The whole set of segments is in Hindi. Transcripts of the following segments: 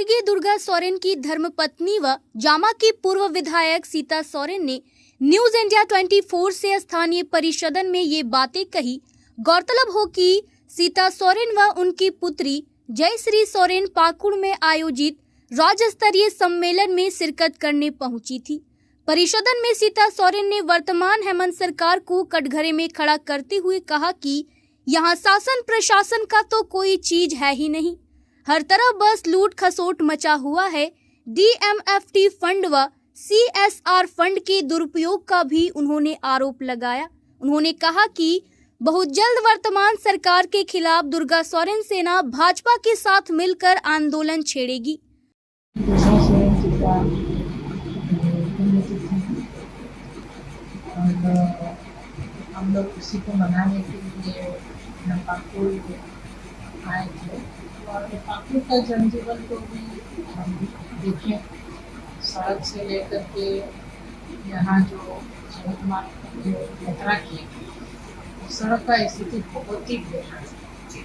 स्वर्गीय दुर्गा सोरेन की धर्मपत्नी व जामा की पूर्व विधायक सीता सोरेन ने न्यूज इंडिया 24 से स्थानीय परिषदन में ये बातें कही। गौरतलब हो कि सीता सोरेन व उनकी पुत्री जयश्री सोरेन पाकुड़ में आयोजित राज्य स्तरीय सम्मेलन में शिरकत करने पहुंची थी। परिषदन में सीता सोरेन ने वर्तमान हेमंत सरकार को कटघरे में खड़ा करते हुए कहा कि यहाँ शासन प्रशासन का तो कोई चीज है ही नहीं, हर तरफ बस लूट खसोट मचा हुआ है। DMFT फंड व CSR फंड के दुरुपयोग का भी उन्होंने आरोप लगाया। उन्होंने कहा कि बहुत जल्द वर्तमान सरकार के खिलाफ दुर्गा सोरेन सेना भाजपा के साथ मिलकर आंदोलन छेड़ेगी। हम लोग उसी को मनाने के लिए पाकुड़ आए थे और पाकुड़ का जनजीवन को भी हम देखें। सड़क से लेकर के यहाँ जो सड़क मार्ग जो यात्रा की, सड़क का स्थिति बहुत ही बेकार है।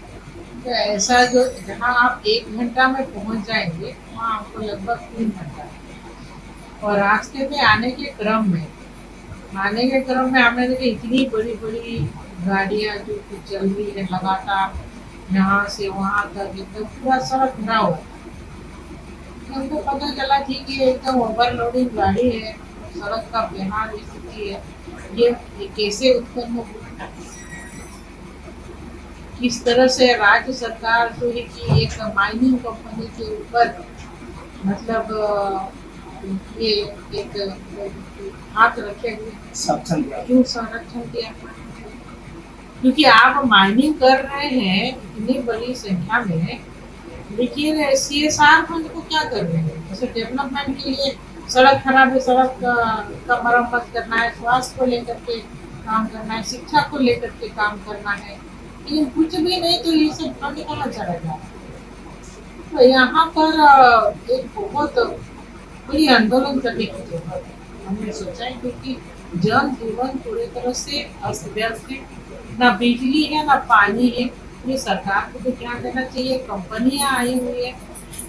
तो ऐसा जो जहाँ आप 1 घंटा में पहुँच जाएंगे वहाँ आपको लगभग 3 घंटा, और रास्ते में आने के क्रम में हमने देखे इतनी बड़ी बड़ी गाड़ियाँ जो कि चल रही है लगातार, यहाँ से वहाँ तक एकदम पूरा सड़क भरा हुआ। हमको पता चला थी कि एकदम ओवरलोडिंग गाड़ी है, सड़क का बेहाल स्थिति है। ये कैसे उत्पन्न हुआ, किस तरह से राज्य सरकार जो है कि एक माइनिंग कंपनी के ऊपर मतलब ये एक हाथ रखे हुए क्यों संरक्षण किया, क्योंकि आप माइनिंग कर रहे हैं इतनी बड़ी संख्या में, लेकिन CSR फंड को क्या कर रहे हैं? जैसे डेवलपमेंट के लिए सड़क खराब है, सड़क का मरम्मत करना है, स्वास्थ्य को लेकर के काम करना है, शिक्षा को लेकर के काम करना है, लेकिन कुछ भी नहीं, तो ये सब फंड कहाँ चला जा रहा है? तो यहाँ पर एक बहुत बड़ी आंदोलन करने की जरूरत है, हमने सोचा है, क्योंकि जन जीवन पूरी तरह से अस्त व्यस्त है, ना बिजली है ना पानी है। ये सरकार को भी ध्यान देना चाहिए, कंपनियां आई हुई है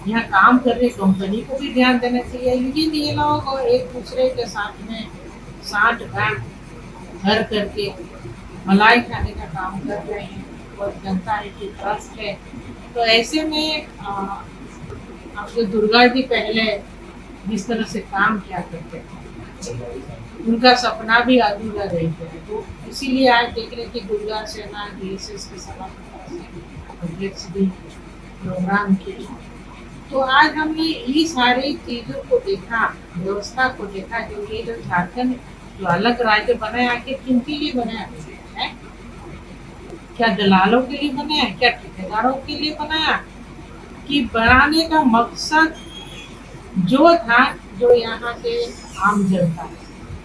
यहाँ काम कर रही कंपनी को भी ध्यान देना चाहिए, लेकिन ये लोग एक दूसरे के साथ में साठ गांठ भर करके मलाई खाने का काम कर रहे हैं और जनता की ट्रस्ट है। तो ऐसे में आपके दुर्गा जी पहले जिस तरह से काम किया करते थे, उनका सपना भी अधूरा रह गया। तो इसीलिए आज देख रहे कि दुर्गा सेना DSS के अध्यक्ष भी प्रोग्राम किए। तो आज हमने ये सारी चीजों को देखा, व्यवस्था को देखा, जो ये जो झारखंड जो अलग राज्य बनाया, आखिर किनके लिए बनाया है? क्या दलालों के लिए बनाया? क्या ठेकेदारों के लिए बनाया? कि बनाने का मकसद जो था, जो यहाँ के आम जनता,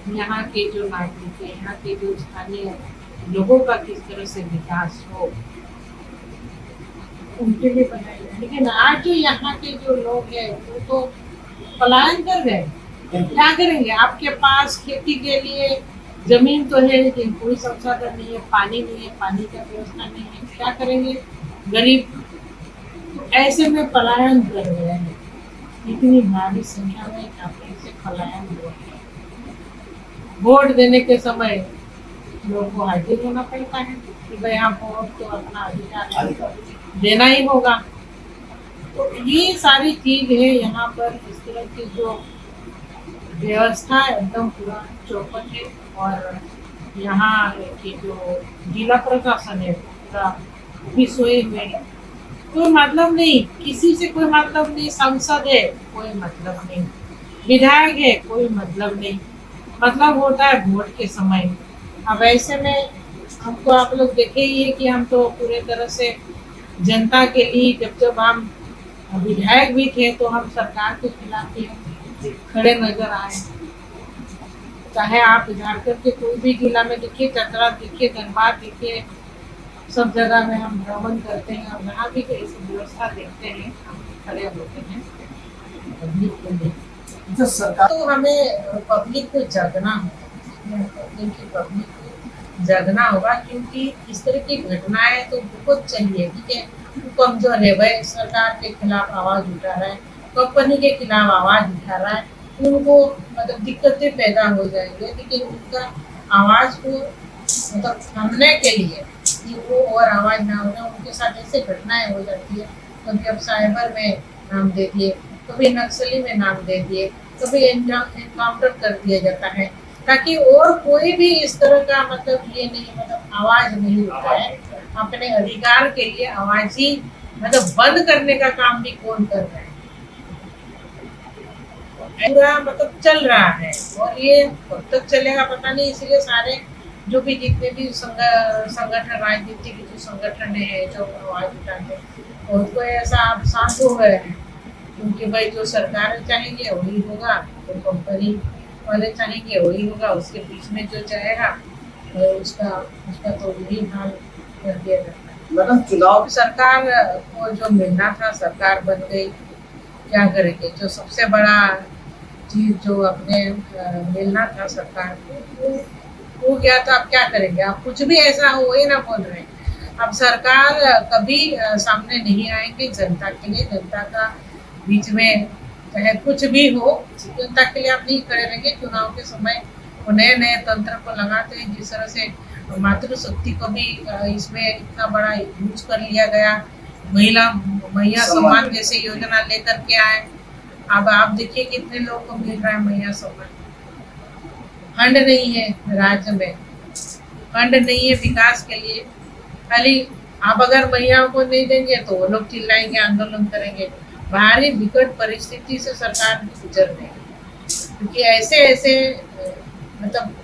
यहाँ के जो नागरिक है, यहाँ के जो स्थानीय लोगों का किस तरह से विकास हो, उनके लिए बनाया गया। लेकिन आज जो यहाँ के जो लोग हैं वो तो पलायन कर गए। क्या करेंगे? आपके पास खेती के लिए जमीन तो है, लेकिन कोई संसाधन नहीं है, पानी नहीं है, पानी का व्यवस्था नहीं है, क्या करेंगे? गरीब तो ऐसे में पलायन कर गए हैं। इतनी भारी संख्या में काफी से पलायन हुआ है। वोट देने के समय लोगों को हाजिर होना पड़ता है कि भाई आप वोट तो अपना अधिकार देना ही होगा। तो ये सारी चीज है यहाँ पर, इस तरह की जो व्यवस्था एकदम पूरा चौपट है, और यहाँ की जो जिला प्रशासन है पूरा भी सोए हुए हैं। कोई मतलब नहीं, किसी से कोई मतलब नहीं, संसद है कोई मतलब नहीं, विधायक है कोई मतलब नहीं, मतलब होता है वोट के समय। अब ऐसे में हमको आप लोग देखे ही है कि हम तो पूरे तरह से जनता के लिए, जब हम विधायक भी थे तो हम सरकार के खिलाफ ही खड़े नजर आए। चाहे आप झारखंड के कोई भी जिला में देखिए, चतरा देखिए, धनबाद देखिए, सब जगह में हम भ्रमण करते हैं और जहाँ भी ऐसी व्यवस्था देखते हैं हम खड़े होते हैं पब्लिक को लेकर। सरकार तो हमें पब्लिक को जगना होगा, क्योंकि इस तरह की घटनाएं तो बहुत चाहिए, ठीक है, कमजोर है भाई, सरकार के खिलाफ आवाज उठा रहे हैं कंपनी के खिलाफ आवाज उठा रहा है, उनको मतलब दिक्कतें पैदा हो जाएंगे, लेकिन उनका आवाज को मतलब थामने के लिए कि वो और आवाज ना हो, उनके साथ ऐसे घटनाएं हो जाती है। कभी अब साइबर में नाम दे दिए, कभी नक्सली में नाम दे दिए, कभी एनकाउंटर कर दिया जाता है, ताकि और कोई भी इस तरह का मतलब ये नहीं मतलब आवाज नहीं उठाए। अपने अधिकार के लिए आवाज ही मतलब बंद करने का काम भी कौन कर रहा है, पूरा मतलब चल रहा है और ये कब तक चलेगा पता नहीं। इसलिए सारे जो भी जितने भी संगठन राजनीतिक जो संगठन है जो आवाज उठाते हैं उनको ऐसा आप शांत हो गए हैं, क्योंकि भाई जो सरकार चाहेंगे वही होगा, जो कंपनी वाले चाहेंगे वही होगा, उसके बीच में जो जाएगा उसका तो यही हाल कर दिया जाता है। मैडम चुनाव सरकार को जो मिलना था सरकार बन गई, क्या करेंगे? जो सबसे बड़ा चीज जो अपने मिलना था सरकार को वो गया, तो आप क्या करेंगे? आप कुछ भी ऐसा हो ही ना बोल रहे हैं। अब सरकार कभी सामने नहीं आएंगे जनता के लिए, जनता का बीच में चाहे कुछ भी हो जनता के लिए आप नहीं खड़े रहेंगे। चुनाव के समय वो नए नए तंत्र को लगाते हैं, जिस तरह से मातृशक्ति को भी इसमें इतना बड़ा यूज कर लिया गया, मैया सम्मान जैसे योजना लेकर के आए। अब आप देखिए कितने लोगों को मिल रहा है मैया सम्मान। फंड नहीं है राज्य में, फंड नहीं है विकास के लिए, खाली आप अगर महिलाओं को नहीं देंगे तो वो लोग चिल्लाएंगे, आंदोलन करेंगे। भारी विकट परिस्थिति से सरकार गुजर रही है, क्योंकि ऐसे मतलब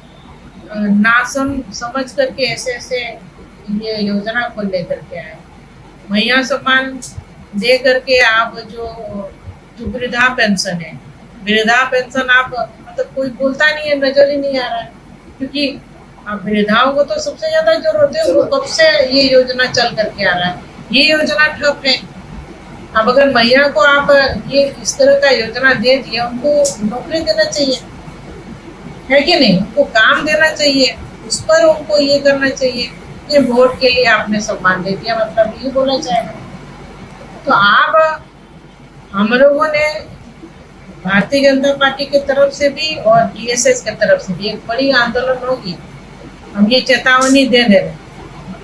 समझ करके ऐसे ये योजना को लेकर के आए। महिला सम्मान दे करके आप जो वृद्धा पेंशन है, वृद्धा पेंशन आप मतलब कोई बोलता नहीं है, नजर ही नहीं आ रहा है, क्योंकि अब वृद्धाओं को तो सबसे ज्यादा जरूरत है। वो कब से ये योजना चल करके आ रहा है, ये योजना ठप है। अब अगर महिला को आप ये इस तरह का योजना दे दिया, उनको नौकरी देना चाहिए, है कि नहीं? उनको काम देना चाहिए, उस पर उनको ये करना चाहिए कि वोट के लिए आपने सम्मान दे दिया, मतलब ये बोला जाएगा। तो आप हम लोगों ने भारतीय जनता पार्टी की तरफ से भी और DSS की तरफ से भी एक बड़ी आंदोलन होगी। हम ये चेतावनी दे रहे हैं,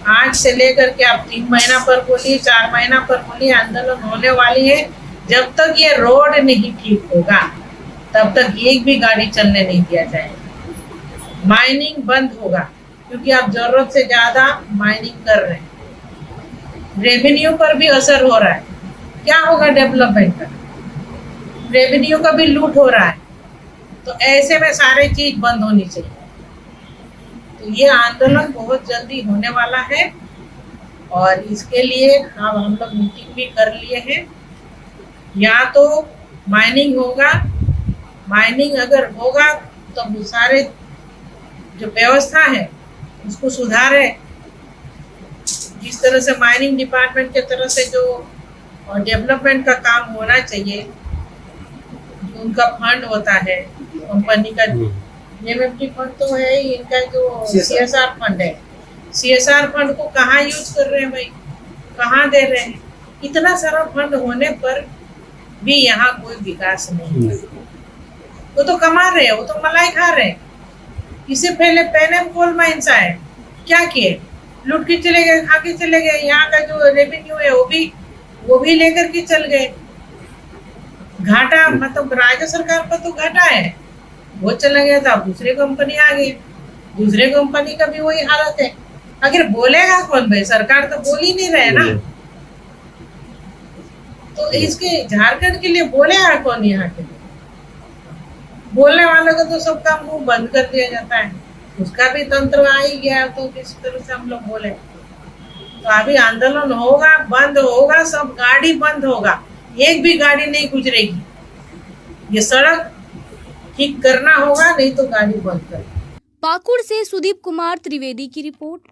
आज से लेकर के आप 3 महीना पर बोलिए, 4 महीना पर बोलिए, आंदोलन होने वाली है। जब तक ये रोड नहीं ठीक होगा तब तक एक भी गाड़ी चलने नहीं दिया जाएगा। माइनिंग बंद होगा, क्योंकि आप जरूरत से ज्यादा माइनिंग कर रहे हैं। रेवेन्यू पर भी असर हो रहा है, क्या होगा डेवलपमेंट का? रेवेन्यू का भी लूट हो रहा है। तो ऐसे में सारे चीज बंद होनी चाहिए। तो ये आंदोलन बहुत जल्दी होने वाला है और इसके लिए अब हम लोग मीटिंग भी कर लिए हैं। या तो माइनिंग होगा, माइनिंग अगर होगा तो सारे जो व्यवस्था है उसको सुधारे। जिस तरह से माइनिंग डिपार्टमेंट के तरफ से जो डेवलपमेंट का काम होना चाहिए, उनका फंड होता है कंपनी का, MMT फंड तो है, इनका जो CSR फंड है, CSR फंड को कहाँ यूज कर रहे हैं भाई, कहाँ दे रहे हैं? इतना सारा फंड होने पर भी यहाँ कोई विकास नहीं है। वो तो कमा रहे हैं, वो तो मलाई खा रहे हैं। इससे पहले पेनम कोल माइंस आए, क्या किए? लूट के चले गए, खा के चले गए। यहाँ का जो रेवेन्यू है वो भी लेकर के चल गए। घाटा मतलब राज्य सरकार पर तो घाटा है, वो चला गया था, दूसरी कंपनी आ गई, दूसरे कंपनी का भी वही हालत है। अगर बोलेगा कौन भाई? सरकार तो बोल ही नहीं रहे ना। तो इसके झारखंड के लिए बोलेगा कौन? यहाँ के लिए बोलने वालों को तो सबका मुंह बंद कर दिया जाता है, उसका भी तंत्र आ ही गया। तो किस तरह से हम लोग बोले? तो अभी आंदोलन होगा, बंद होगा, सब गाड़ी बंद होगा, एक भी गाड़ी नहीं गुजरेगी। ये सड़क ठीक करना होगा, नहीं तो गाड़ी बंद कर। पाकुड़ से सुदीप कुमार त्रिवेदी की रिपोर्ट।